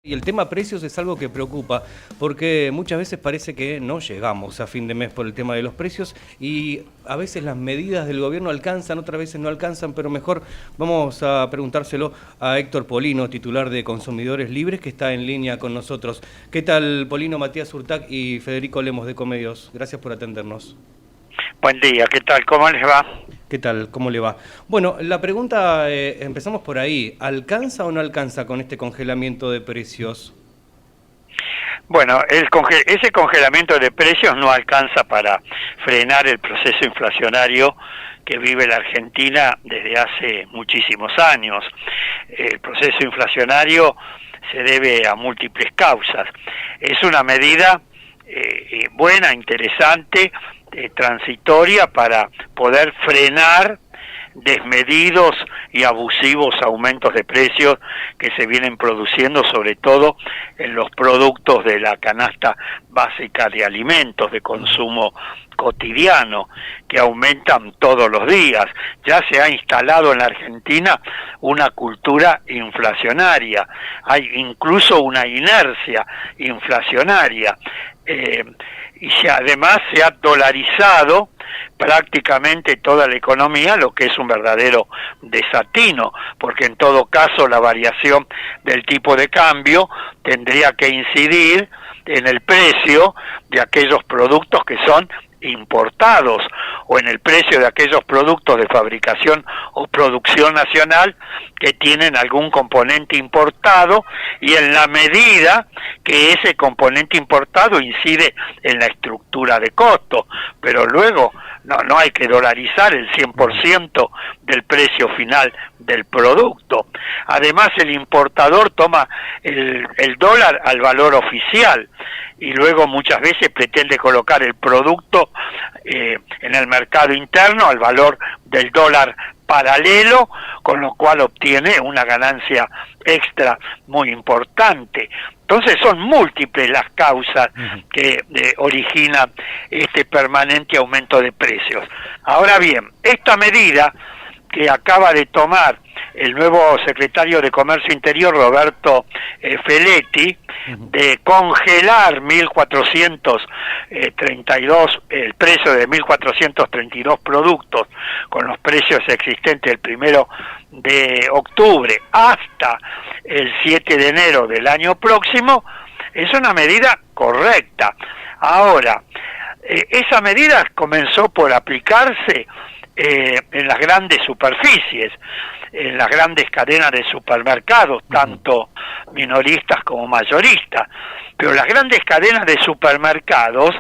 Y el tema precios es algo que preocupa, porque muchas veces parece que no llegamos a fin de mes por el tema de los precios y a veces las medidas del gobierno alcanzan, otras veces no alcanzan, pero mejor vamos a preguntárselo a Héctor Polino, titular de Consumidores Libres, que está en línea con nosotros. ¿Qué tal, Polino? Matías Urtac y Federico Lemos de Comedios. Gracias por atendernos. Buen día, ¿qué tal? ¿Cómo les va? ¿Qué tal? ¿Cómo le va? Bueno, la pregunta, empezamos por ahí. ¿Alcanza o no alcanza con este congelamiento de precios? Bueno, ese congelamiento de precios no alcanza para frenar el proceso inflacionario que vive la Argentina desde hace muchísimos años. El proceso inflacionario se debe a múltiples causas. Es una medida buena, interesante, transitoria para poder frenar desmedidos y abusivos aumentos de precios que se vienen produciendo, sobre todo en los productos de la canasta básica de alimentos de consumo cotidiano, que aumentan todos los días. Ya se ha instalado en la Argentina una cultura inflacionaria, hay incluso una inercia inflacionaria, y además se ha dolarizado prácticamente toda la economía, lo que es un verdadero desatino, porque en todo caso la variación del tipo de cambio tendría que incidir en el precio de aquellos productos que son importados o en el precio de aquellos productos de fabricación o producción nacional que tienen algún componente importado, y en la medida que ese componente importado incide en la estructura de costo, pero luego no hay que dolarizar el 100% del precio final del producto. Además, el importador toma el dólar al valor oficial y luego muchas veces pretende colocar el producto en el mercado interno al valor del dólar paralelo, con lo cual obtiene una ganancia extra muy importante. Entonces son múltiples las causas que originan este permanente aumento de precios. Ahora bien, esta medida que acaba de tomar el nuevo secretario de Comercio Interior, Roberto Feletti, de congelar 1.432, el precio de 1.432 productos con los precios existentes el 1 de octubre hasta el 7 de enero del año próximo, es una medida correcta. Ahora, esa medida comenzó por aplicarse en las grandes superficies, en las grandes cadenas de supermercados, tanto minoristas como mayoristas, pero las grandes cadenas de supermercados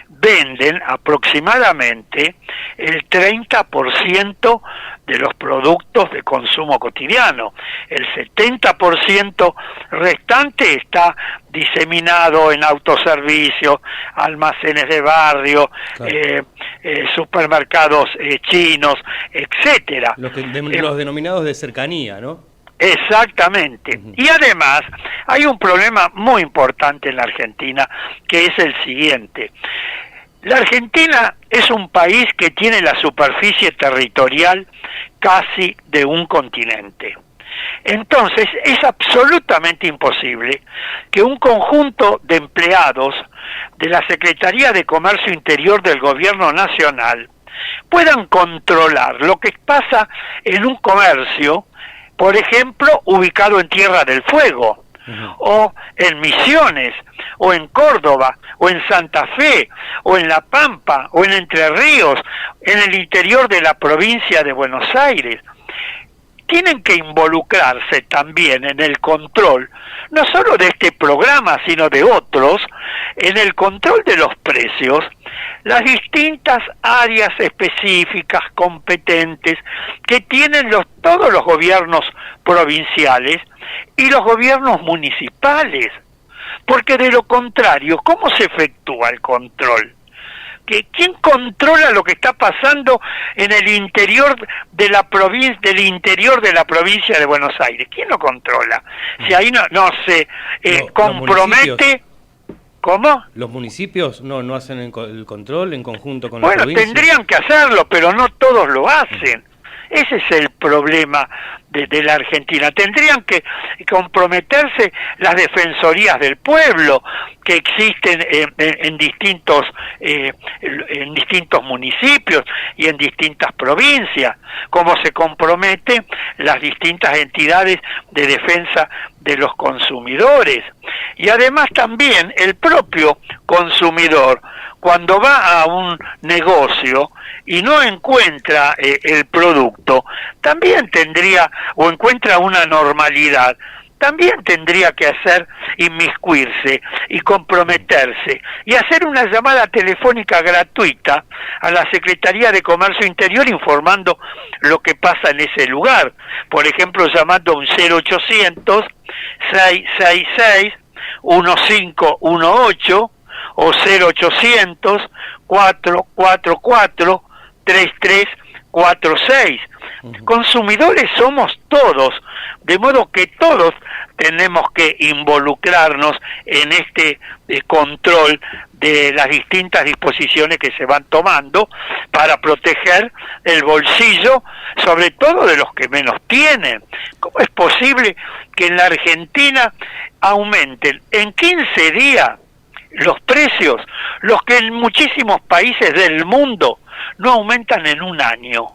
venden aproximadamente el 30% de los productos de consumo cotidiano. El 70% restante está diseminado en autoservicios, almacenes de barrio, claro, supermercados chinos, etcétera. Los denominados de cercanía, ¿no? Exactamente. Y además hay un problema muy importante en la Argentina, que es el siguiente. La Argentina es un país que tiene la superficie territorial casi de un continente. Entonces es absolutamente imposible que un conjunto de empleados de la Secretaría de Comercio Interior del Gobierno Nacional puedan controlar lo que pasa en un comercio, por ejemplo, ubicado en Tierra del Fuego, o en Misiones, o en Córdoba, o en Santa Fe, o en La Pampa, o en Entre Ríos, en el interior de la provincia de Buenos Aires. Tienen que involucrarse también en el control, no solo de este programa, sino de otros, en el control de los precios, las distintas áreas específicas, competentes, que tienen todos los gobiernos provinciales y los gobiernos municipales. Porque de lo contrario, ¿cómo se efectúa el control? ¿Quién controla lo que está pasando en el interior de la provincia, de Buenos Aires? ¿Quién lo controla? Si ahí no se compromete. ¿Cómo? ¿Los municipios no hacen el control en conjunto con la provincia? Bueno, tendrían que hacerlo, pero no todos lo hacen. Ese es el problema de la Argentina. Tendrían que comprometerse las defensorías del pueblo que existen en distintos municipios y en distintas provincias, como se comprometen las distintas entidades de defensa de los consumidores. Y además también el propio consumidor, cuando va a un negocio y no encuentra el producto, también tendría, o encuentra una normalidad, también tendría que inmiscuirse y comprometerse y hacer una llamada telefónica gratuita a la Secretaría de Comercio Interior informando lo que pasa en ese lugar. Por ejemplo, llamando a un 0800 666 1518 o 0800 444 3346. Consumidores somos todos, de modo que todos tenemos que involucrarnos en este control de las distintas disposiciones que se van tomando para proteger el bolsillo, sobre todo de los que menos tienen. ¿Cómo es posible que en la Argentina aumenten en 15 días los precios, los que en muchísimos países del mundo no aumentan en un año?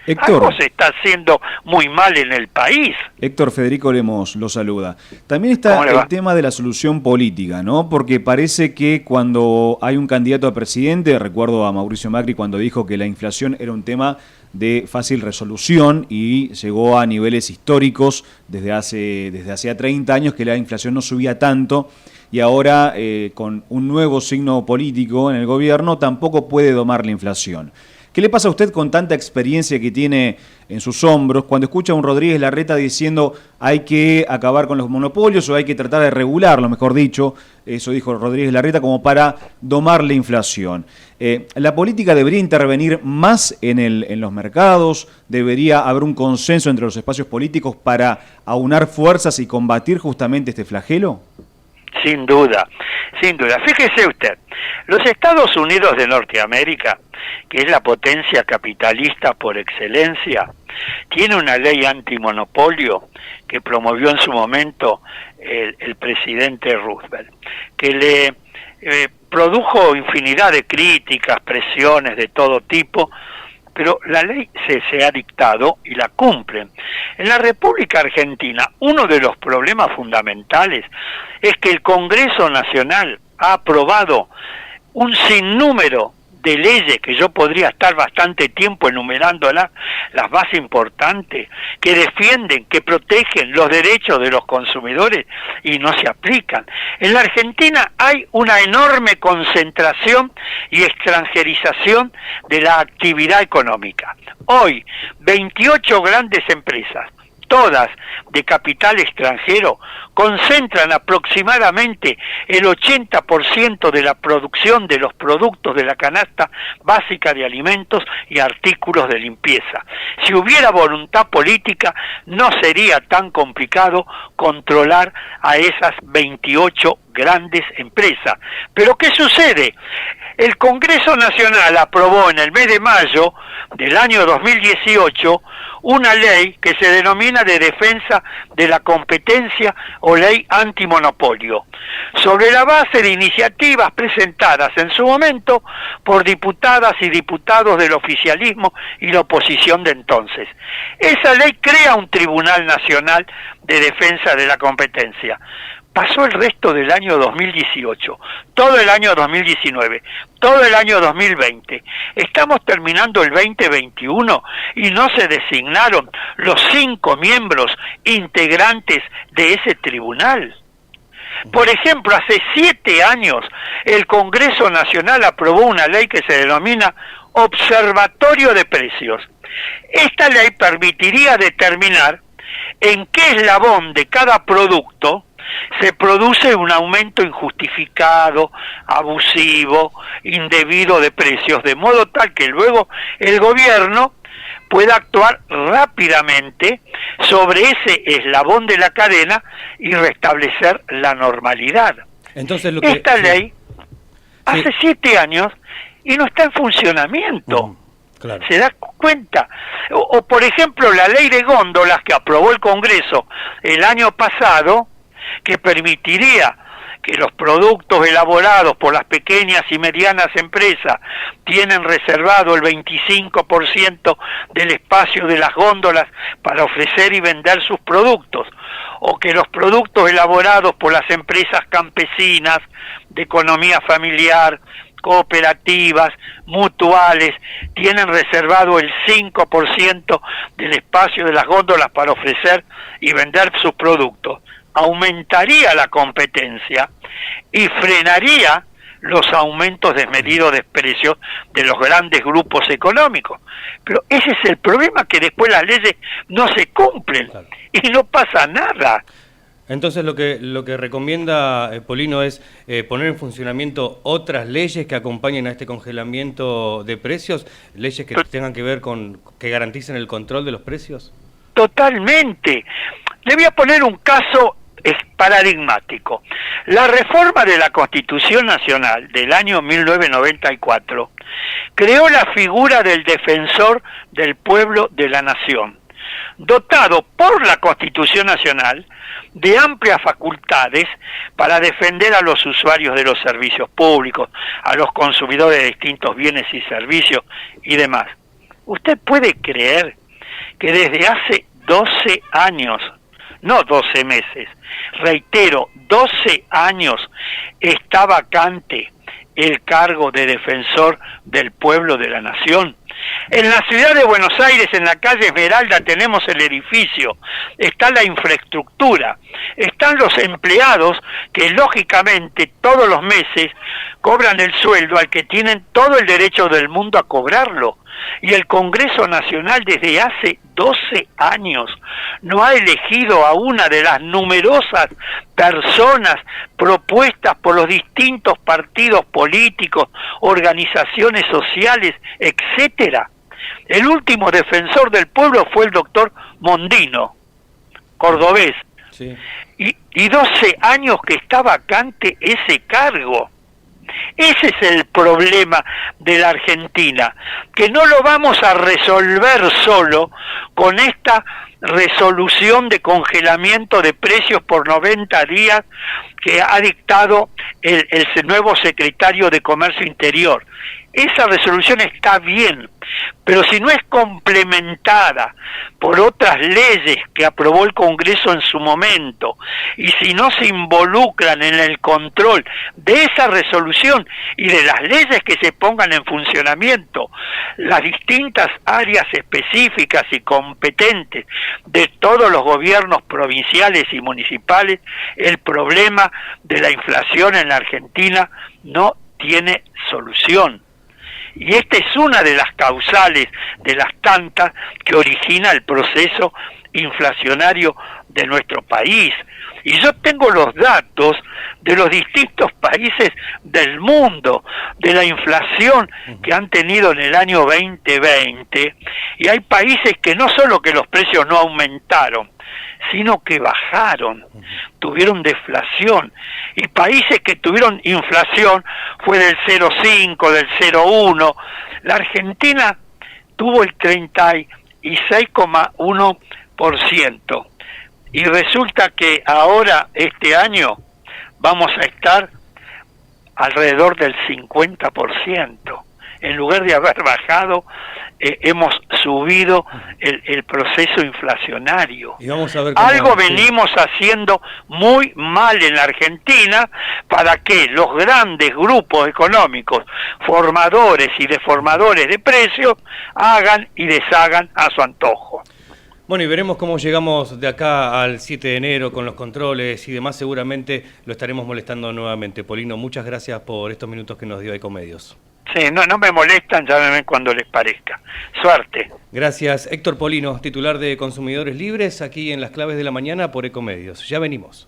Héctor, algo se está haciendo muy mal en el país. Héctor, Federico Lemos lo saluda. También está el tema de la solución política, ¿no? Porque parece que cuando hay un candidato a presidente, recuerdo a Mauricio Macri cuando dijo que la inflación era un tema de fácil resolución y llegó a niveles históricos desde hace 30 años que la inflación no subía tanto, y ahora con un nuevo signo político en el gobierno tampoco puede domar la inflación. ¿Qué le pasa a usted con tanta experiencia que tiene en sus hombros cuando escucha a un Rodríguez Larreta diciendo hay que acabar con los monopolios o hay que tratar de regularlo, mejor dicho, eso dijo Rodríguez Larreta, como para domar la inflación? ¿La política debería intervenir más en los mercados? ¿Debería haber un consenso entre los espacios políticos para aunar fuerzas y combatir justamente este flagelo? Sin duda, sin duda. Fíjese usted, los Estados Unidos de Norteamérica, que es la potencia capitalista por excelencia, tiene una ley antimonopolio que promovió en su momento el presidente Roosevelt, que le produjo infinidad de críticas, presiones de todo tipo, pero la ley se ha dictado y la cumplen. En la República Argentina, uno de los problemas fundamentales es que el Congreso Nacional ha aprobado un sinnúmero de leyes, que yo podría estar bastante tiempo enumerándolas, las más importantes, que defienden, que protegen los derechos de los consumidores y no se aplican. En la Argentina hay una enorme concentración y extranjerización de la actividad económica. Hoy, 28 grandes empresas, todas de capital extranjero, concentran aproximadamente el 80% de la producción de los productos de la canasta básica de alimentos y artículos de limpieza. Si hubiera voluntad política, no sería tan complicado controlar a esas 28 grandes empresas. Pero ¿qué sucede? El Congreso Nacional aprobó en el mes de mayo del año 2018 una ley que se denomina de defensa de la competencia o ley antimonopolio, sobre la base de iniciativas presentadas en su momento por diputadas y diputados del oficialismo y la oposición de entonces. Esa ley crea un Tribunal Nacional de Defensa de la Competencia. Pasó el resto del año 2018, todo el año 2019, todo el año 2020. Estamos terminando el 2021 y no se designaron los 5 miembros integrantes de ese tribunal. Por ejemplo, hace 7 años el Congreso Nacional aprobó una ley que se denomina Observatorio de Precios. Esta ley permitiría determinar en qué eslabón de cada producto se produce un aumento injustificado, abusivo, indebido de precios, de modo tal que luego el gobierno pueda actuar rápidamente sobre ese eslabón de la cadena y restablecer la normalidad. Entonces, esta ley hace 7 años y no está en funcionamiento. Claro. ¿Se da cuenta? O por ejemplo, la ley de góndolas que aprobó el Congreso el año pasado, que permitiría que los productos elaborados por las pequeñas y medianas empresas tienen reservado el 25% del espacio de las góndolas para ofrecer y vender sus productos, o que los productos elaborados por las empresas campesinas, de economía familiar, cooperativas, mutuales, tienen reservado el 5% del espacio de las góndolas para ofrecer y vender sus productos. Aumentaría la competencia y frenaría los aumentos desmedidos de precios de los grandes grupos económicos. Pero ese es el problema, que después las leyes no se cumplen, claro, y no pasa nada. Entonces lo que recomienda Polino es poner en funcionamiento otras leyes que acompañen a este congelamiento de precios, leyes que tengan que ver con, que garanticen el control de los precios. Totalmente. Le voy a poner un caso paradigmático. La reforma de la Constitución Nacional del año 1994 creó la figura del defensor del pueblo de la nación, dotado por la Constitución Nacional de amplias facultades para defender a los usuarios de los servicios públicos, a los consumidores de distintos bienes y servicios y demás. ¿Usted puede creer que desde hace 12 años, no 12 meses, reitero, 12 años, está vacante el cargo de defensor del pueblo de la nación? En la ciudad de Buenos Aires, en la calle Esmeralda, tenemos el edificio, está la infraestructura, están los empleados que lógicamente todos los meses cobran el sueldo al que tienen todo el derecho del mundo a cobrarlo. Y el Congreso Nacional desde hace 12 años no ha elegido a una de las numerosas personas propuestas por los distintos partidos políticos, organizaciones sociales, etcétera. El último defensor del pueblo fue el doctor Mondino, cordobés. Sí. Y 12 años que está vacante ese cargo. Ese es el problema de la Argentina, que no lo vamos a resolver solo con esta resolución de congelamiento de precios por 90 días que ha dictado el nuevo secretario de Comercio Interior. Esa resolución está bien, pero si no es complementada por otras leyes que aprobó el Congreso en su momento, y si no se involucran en el control de esa resolución y de las leyes que se pongan en funcionamiento, las distintas áreas específicas y competentes de todos los gobiernos provinciales y municipales, el problema de la inflación en la Argentina no tiene solución. Y esta es una de las causales, de las tantas, que origina el proceso inflacionario de nuestro país. Y yo tengo los datos de los distintos países del mundo, de la inflación que han tenido en el año 2020, y hay países que no solo que los precios no aumentaron, sino que bajaron, tuvieron deflación, y países que tuvieron inflación fue del 0,5, del 0,1, la Argentina tuvo el 36,1%, y resulta que ahora, este año, vamos a estar alrededor del 50%. En lugar de haber bajado, hemos subido el proceso inflacionario. Y vamos a ver algo venimos haciendo muy mal en la Argentina para que los grandes grupos económicos, formadores y deformadores de precios, hagan y deshagan a su antojo. Bueno, y veremos cómo llegamos de acá al 7 de enero con los controles y demás. Seguramente lo estaremos molestando nuevamente. Polino, muchas gracias por estos minutos que nos dio Ecomedios. Sí, no me molestan, llámenme cuando les parezca. Suerte. Gracias, Héctor Polino, titular de Consumidores Libres, aquí en Las Claves de la Mañana por Ecomedios. Ya venimos.